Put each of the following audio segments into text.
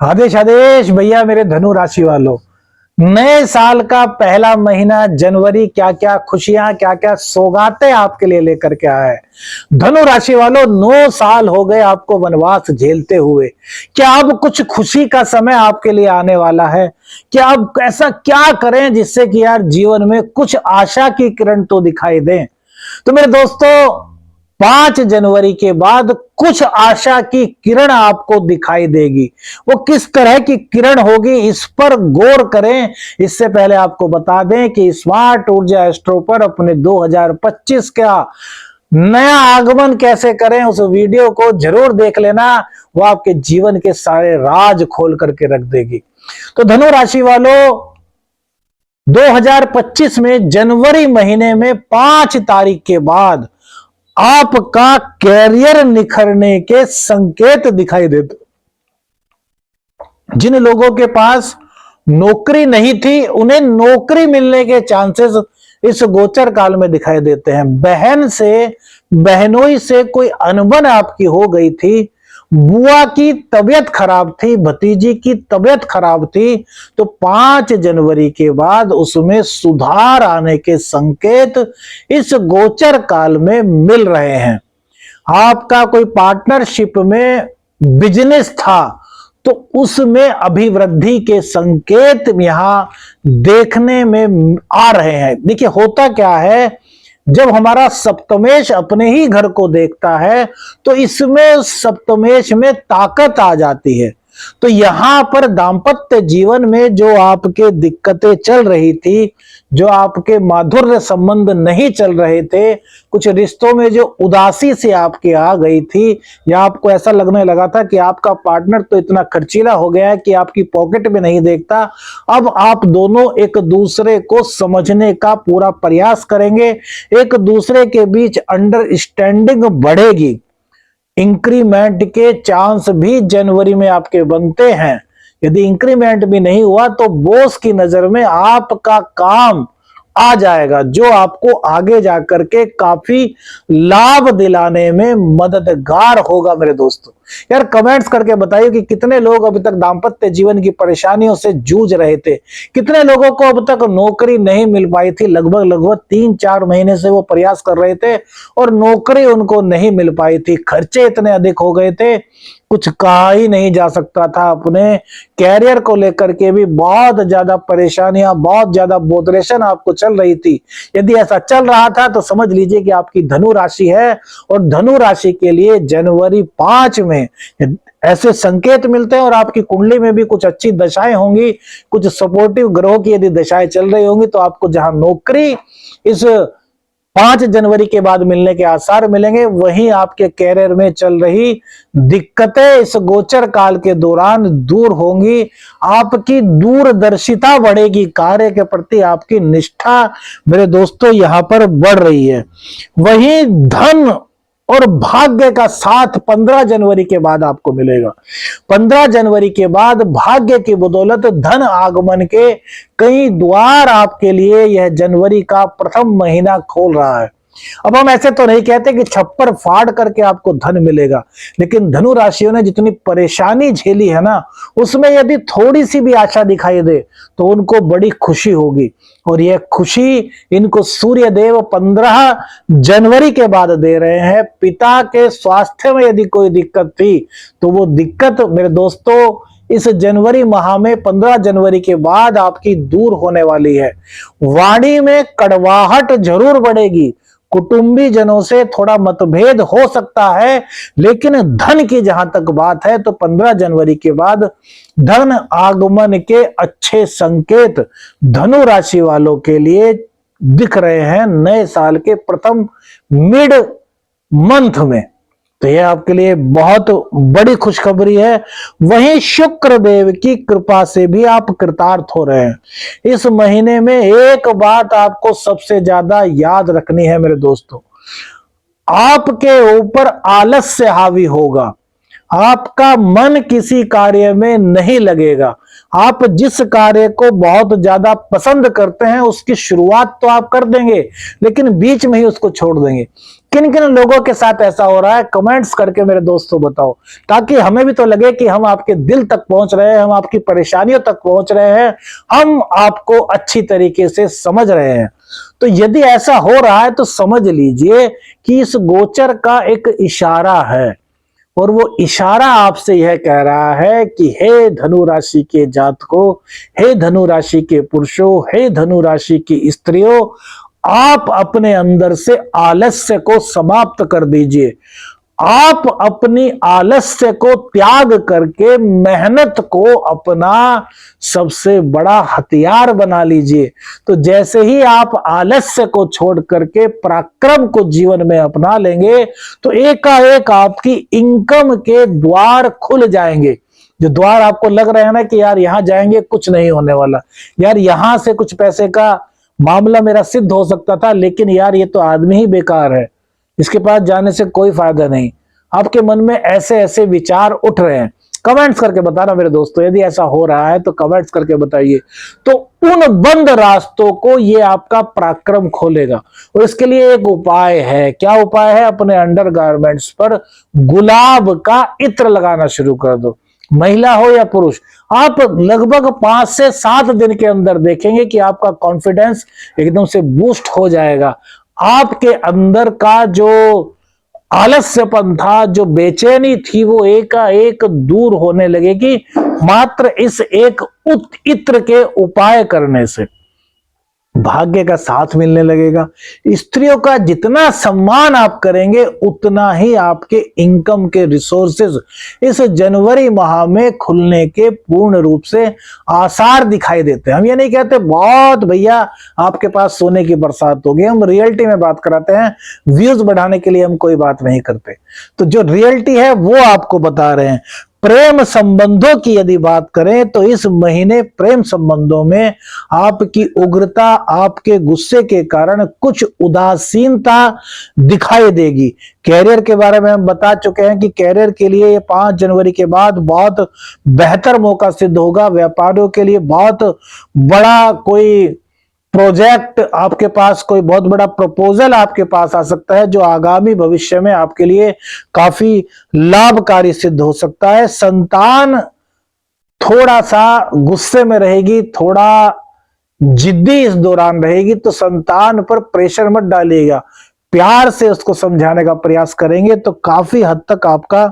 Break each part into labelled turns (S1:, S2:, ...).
S1: आदेश आदेश भैया मेरे धनु राशि वालों, नए साल का पहला महीना जनवरी क्या क्या खुशियां क्या क्या सौगातें आपके लिए लेकर के आया है। धनु राशि वालों, 9 साल हो गए आपको वनवास झेलते हुए। क्या अब कुछ खुशी का समय आपके लिए आने वाला है? क्या अब ऐसा क्या करें जिससे कि यार जीवन में कुछ आशा की किरण तो दिखाई दे। तो मेरे दोस्तों, 5 जनवरी के बाद कुछ आशा की किरण आपको दिखाई देगी। वो किस तरह की किरण होगी, इस पर गौर करें। इससे पहले आपको बता दें कि स्मार्ट ऊर्जा एस्ट्रो पर अपने 2025 का नया आगमन कैसे करें, उस वीडियो को जरूर देख लेना। वो आपके जीवन के सारे राज खोल करके रख देगी। तो धनु राशि वालों, 2025 में जनवरी महीने में 5 तारीख के बाद आपका कैरियर निखरने के संकेत दिखाई देते। जिन लोगों के पास नौकरी नहीं थी, उन्हें नौकरी मिलने के चांसेस इस गोचर काल में दिखाई देते हैं। बहन से, बहनोई से कोई अनबन आपकी हो गई थी, बुआ की तबीयत खराब थी, भतीजी की तबीयत खराब थी, तो 5 जनवरी के बाद उसमें सुधार आने के संकेत इस गोचर काल में मिल रहे हैं। आपका कोई पार्टनरशिप में बिजनेस था तो उसमें अभिवृद्धि के संकेत यहां देखने में आ रहे हैं। देखिए, होता क्या है, जब हमारा सप्तमेश अपने ही घर को देखता है तो इसमें सप्तमेश में ताकत आ जाती है। तो यहां पर दांपत्य जीवन में जो आपके दिक्कतें चल रही थी, जो आपके माधुर्य संबंध नहीं चल रहे थे, कुछ रिश्तों में जो उदासी से आपके आ गई थी, या आपको ऐसा लगने लगा था कि आपका पार्टनर तो इतना खर्चीला हो गया है कि आपकी पॉकेट में नहीं देखता, अब आप दोनों एक दूसरे को समझने का पूरा प्रयास करेंगे। एक दूसरे के बीच अंडरस्टैंडिंग बढ़ेगी। इंक्रीमेंट के चांस भी जनवरी में आपके बनते हैं। यदि इंक्रीमेंट भी नहीं हुआ तो बॉस की नजर में आपका काम आ जाएगा, जो आपको आगे जाकर के काफी लाभ दिलाने में मददगार होगा। मेरे दोस्तों, यार कमेंट्स करके बताइए कि कितने लोग अभी तक दांपत्य जीवन की परेशानियों से जूझ रहे थे, कितने लोगों को अब तक नौकरी नहीं मिल पाई थी। लगभग 3-4 महीने से वो प्रयास कर रहे थे और नौकरी उनको नहीं मिल पाई थी। खर्चे इतने अधिक हो गए थे, कुछ कहा ही नहीं जा सकता था। अपने कैरियर को लेकर के भी बहुत ज्यादा परेशानियां, बहुत ज्यादा बोधरेशन आपको चल रही थी। यदि ऐसा चल रहा था तो समझ लीजिए कि आपकी धनु राशि है, और धनु राशि के लिए जनवरी 5 में ऐसे संकेत मिलते हैं। और आपकी कुंडली में भी कुछ अच्छी दशाएं होंगी, कुछ सपोर्टिव ग्रहों की यदि दशाएं चल रही होंगी, तो आपको जहां नौकरी इस 5 जनवरी के बाद मिलने के आसार मिलेंगे, वहीं आपके कैरियर में चल रही दिक्कतें इस गोचर काल के दौरान दूर होंगी। आपकी दूरदर्शिता बढ़ेगी, कार्य के प्रति आपकी निष्ठा मेरे दोस्तों यहां पर बढ़ रही है। वहीं धन और भाग्य का साथ 15 जनवरी के बाद आपको मिलेगा। 15 जनवरी के बाद भाग्य की बदौलत धन आगमन के कई द्वार आपके लिए यह जनवरी का प्रथम महीना खोल रहा है। अब हम ऐसे तो नहीं कहते कि छप्पर फाड़ करके आपको धन मिलेगा, लेकिन धनु राशियों ने जितनी परेशानी झेली है ना, उसमें यदि थोड़ी सी भी आशा दिखाई दे तो उनको बड़ी खुशी होगी। और यह खुशी इनको सूर्य देव 15 जनवरी के बाद दे रहे हैं। पिता के स्वास्थ्य में यदि कोई दिक्कत थी तो वो दिक्कत मेरे दोस्तों इस जनवरी माह में 15 जनवरी के बाद आपकी दूर होने वाली है। वाणी में कड़वाहट जरूर बढ़ेगी, कुटुंबी जनों से थोड़ा मतभेद हो सकता है, लेकिन धन की जहां तक बात है तो 15 जनवरी के बाद धन आगमन के अच्छे संकेत धनु राशि वालों के लिए दिख रहे हैं नए साल के प्रथम मिड मंथ में। तो यह आपके लिए बहुत बड़ी खुशखबरी है। वहीं शुक्र देव की कृपा से भी आप कृतार्थ हो रहे हैं। इस महीने में एक बात आपको सबसे ज्यादा याद रखनी है मेरे दोस्तों, आपके ऊपर आलस्य हावी होगा। आपका मन किसी कार्य में नहीं लगेगा। आप जिस कार्य को बहुत ज्यादा पसंद करते हैं उसकी शुरुआत तो आप कर देंगे, लेकिन बीच में ही उसको छोड़ देंगे। किन किन लोगों के साथ ऐसा हो रहा है, कमेंट्स करके मेरे दोस्तों बताओ, ताकि हमें भी तो लगे कि हम आपके दिल तक पहुंच रहे हैं, हम आपकी परेशानियों तक पहुंच रहे हैं, हम आपको अच्छी तरीके से समझ रहे हैं। तो यदि ऐसा हो रहा है तो समझ लीजिए कि इस गोचर का एक इशारा है, और वो इशारा आपसे यह कह रहा है कि हे धनु राशि के जातकों, हे धनु राशि के पुरुषों, हे धनु राशि की स्त्रियों, आप अपने अंदर से आलस्य को समाप्त कर दीजिए। आप अपनी आलस्य को त्याग करके मेहनत को अपना सबसे बड़ा हथियार बना लीजिए। तो जैसे ही आप आलस्य को छोड़ करके पराक्रम को जीवन में अपना लेंगे तो एकाएक आपकी इनकम के द्वार खुल जाएंगे। जो द्वार आपको लग रहे हैं ना कि यार यहां जाएंगे कुछ नहीं होने वाला, यार यहां से कुछ पैसे का मामला मेरा सिद्ध हो सकता था, लेकिन यार ये तो आदमी ही बेकार है, इसके पास जाने से कोई फायदा नहीं, आपके मन में ऐसे ऐसे विचार उठ रहे हैं। कमेंट्स करके बताना मेरे दोस्तों, यदि ऐसा हो रहा है तो कमेंट्स करके बताइए। तो उन बंद रास्तों को ये आपका पराक्रम खोलेगा, और इसके लिए एक उपाय है। क्या उपाय है? अपने अंडरगारमेंट्स पर गुलाब का इत्र लगाना शुरू कर दो। महिला हो या पुरुष, आप लगभग 5 से 7 दिन के अंदर देखेंगे कि आपका कॉन्फिडेंस एकदम से बूस्ट हो जाएगा। आपके अंदर का जो आलस्यपन था, जो बेचैनी थी, वो एकाएक दूर होने लगेगी मात्र इस एक इत्र के उपाय करने से। भाग्य का साथ मिलने लगेगा। स्त्रियों का जितना सम्मान आप करेंगे उतना ही आपके इनकम के रिसोर्सेज इस जनवरी माह में खुलने के पूर्ण रूप से आसार दिखाई देते हैं। हम ये नहीं कहते बहुत भैया आपके पास सोने की बरसात होगी, हम रियलिटी में बात कराते हैं, व्यूज बढ़ाने के लिए हम कोई बात नहीं करते। तो जो रियलिटी है वो आपको बता रहे हैं। प्रेम संबंधों की यदि बात करें तो इस महीने प्रेम संबंधों में आपकी उग्रता, आपके गुस्से के कारण कुछ उदासीनता दिखाई देगी। कैरियर के बारे में हम बता चुके हैं कि कैरियर के लिए ये 5 जनवरी के बाद बहुत बेहतर मौका सिद्ध होगा। व्यापारियों के लिए बहुत बड़ा कोई प्रोजेक्ट आपके पास, कोई बहुत बड़ा प्रपोजल आपके पास आ सकता है जो आगामी भविष्य में आपके लिए काफी लाभकारी सिद्ध हो सकता है। संतान थोड़ा सा गुस्से में रहेगी, थोड़ा जिद्दी इस दौरान रहेगी, तो संतान पर प्रेशर मत डालिएगा, प्यार से उसको समझाने का प्रयास करेंगे तो काफी हद तक आपका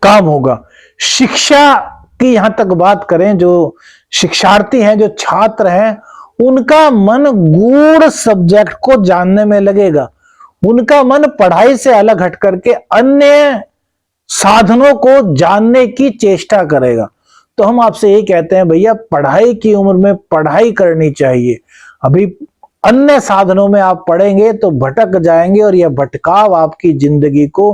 S1: काम होगा। शिक्षा की यहां तक बात करें, जो शिक्षार्थी हैं, जो छात्र हैं, उनका मन गूढ़ सब्जेक्ट को जानने में लगेगा। उनका मन पढ़ाई से अलग हट करके अन्य साधनों को जानने की चेष्टा करेगा। तो हम आपसे यही कहते हैं भैया, पढ़ाई की उम्र में पढ़ाई करनी चाहिए। अभी अन्य साधनों में आप पढ़ेंगे तो भटक जाएंगे, और यह भटकाव आपकी जिंदगी को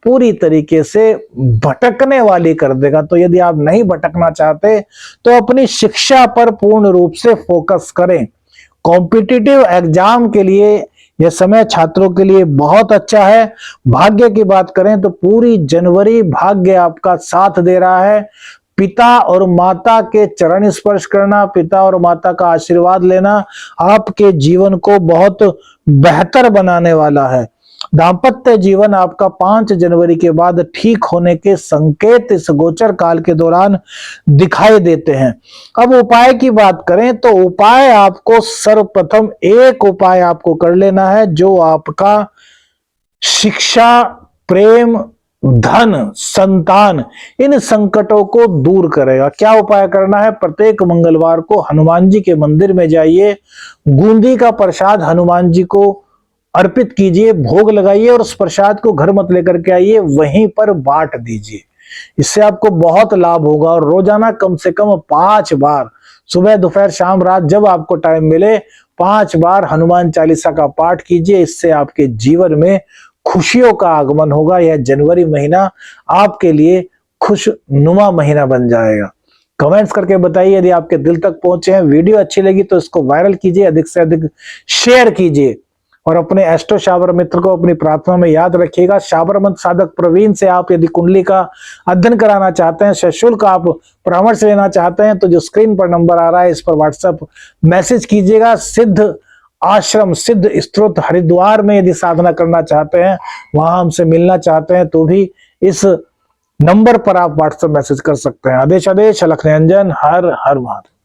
S1: पूरी तरीके से भटकने वाली कर देगा। तो यदि आप नहीं भटकना चाहते तो अपनी शिक्षा पर पूर्ण रूप से फोकस करें। कॉम्पिटिटिव एग्जाम के लिए यह समय छात्रों के लिए बहुत अच्छा है। भाग्य की बात करें तो पूरी जनवरी भाग्य आपका साथ दे रहा है। पिता और माता के चरण स्पर्श करना, पिता और माता का आशीर्वाद लेना आपके जीवन को बहुत बेहतर बनाने वाला है। दाम्पत्य जीवन आपका 5 जनवरी के बाद ठीक होने के संकेत इस गोचर काल के दौरान दिखाई देते हैं। अब उपाय की बात करें तो उपाय आपको सर्वप्रथम एक उपाय आपको कर लेना है जो आपका शिक्षा, प्रेम, धन, संतान, इन संकटों को दूर करेगा। क्या उपाय करना है? प्रत्येक मंगलवार को हनुमान जी के मंदिर में जाइए, बूंदी का प्रसाद हनुमान जी को अर्पित कीजिए, भोग लगाइए, और उस प्रसाद को घर मत लेकर के आइए, वहीं पर बांट दीजिए। इससे आपको बहुत लाभ होगा। और रोजाना कम से कम 5 बार, सुबह, दोपहर, शाम, रात, जब आपको टाइम मिले, 5 बार हनुमान चालीसा का पाठ कीजिए। इससे आपके जीवन में खुशियों का आगमन होगा। यह जनवरी महीना आपके लिए खुशनुमा महीना बन जाएगा। कमेंट्स करके बताइए यदि आपके दिल तक पहुंचे हैं। वीडियो अच्छी लगी तो इसको वायरल कीजिए, अधिक से अधिक शेयर कीजिए, और अपने एस्ट्रो शाबर मित्र को अपनी प्रार्थना में याद रखिएगा। शाबर मंत्र साधक प्रवीण से आप यदि कुंडली का अध्ययन कराना चाहते हैं, सशुल्क आप परामर्श लेना चाहते हैं, तो जो स्क्रीन पर नंबर आ रहा है इस पर व्हाट्सएप मैसेज कीजिएगा। सिद्ध आश्रम सिद्ध स्त्रोत हरिद्वार में यदि साधना करना चाहते हैं, वहां हमसे मिलना चाहते हैं, तो भी इस नंबर पर आप व्हाट्सएप मैसेज कर सकते हैं। आदेश आदेश अलख निरंजन। हर हर महादेव।